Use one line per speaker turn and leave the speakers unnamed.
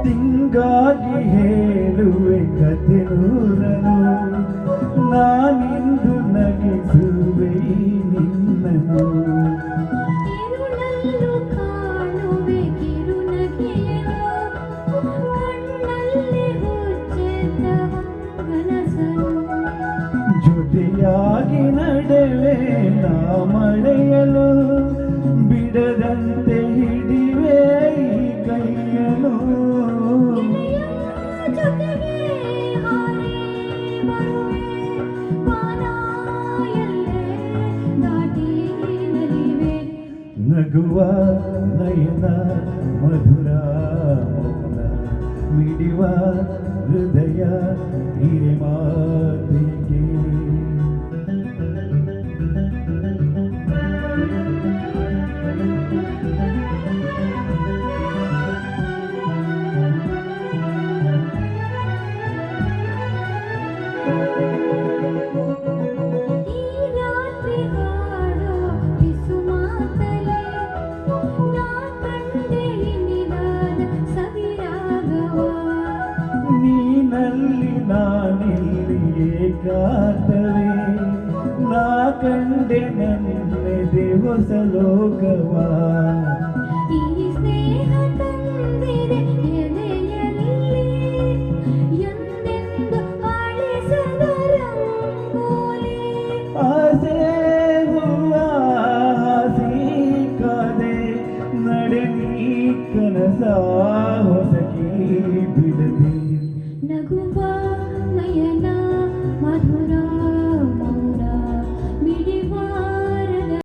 ನಿಂಗಾಗಿ ಹೇಳುವೆ ಕತೆ ನೂರನು, ನಾನಿಂದು ನಗಿಸುವೆ ನಿನ್ನನು.
ಇರುಳಲ್ಲೂ ಕಾಣುವೆ ಕಿರುನಗೆಯನು, ಕಣ್ಣಲ್ಲಿ ಹುಚ್ಚೆದ್ದ ಕನಸನು.
ಜೊತೆಯಾಗಿ ನಡೆವೆ ನಾ ಮಳೆಯಲು, ಬಿಡದಂತೆ ಹಿಡಿವೆ ಈ ಕೈಯನು.
ಜೊತೆಗೆ ಹಾರಿ ಬರುವೆ ಬಾನಾಯಲ್ಲೇ ದಾಟಿ ನಲಿವೆ.
ನಗುವ ನಯನ ಮಧುರ ಮೌನ, ಮಿಡಿವ ಹೃದಯ ಹಿರೆ ಮಾತಿಗೆ.
ಈ ರಾತ್ರಿ ಹಾಡೋ ಪಿಸು ಮಾತಲೆ, ನಾ ಕಂಡೆ ನಿಧಾನ ಸವಿರಾಗವ.
ನೀನಲ್ಲಿ ನಾನಿಲ್ಲಿ ಏಕಾಂತವೇ, ನಾ ಕಂಡೆ ನನ್ನೆದೆ ಹೊಸ ಲೋಕವ.
ಈ ಸ್ನೇಹ ತಂದಿದೆ ಎದೆಯಲ್ಲಿ ಎಂದೆಂದು ಅಳಿಸದ ರಂಗೋಲಿ.
ಆಸೆ ಹೂವ ಹಾಸಿ ಕಾದೆ, ನಡೆ ನೀ ಕನಸ ಹೊಸಕಿ ಬಿಡದೆ.
ನಗುವ ನಯನ ಮಧುರ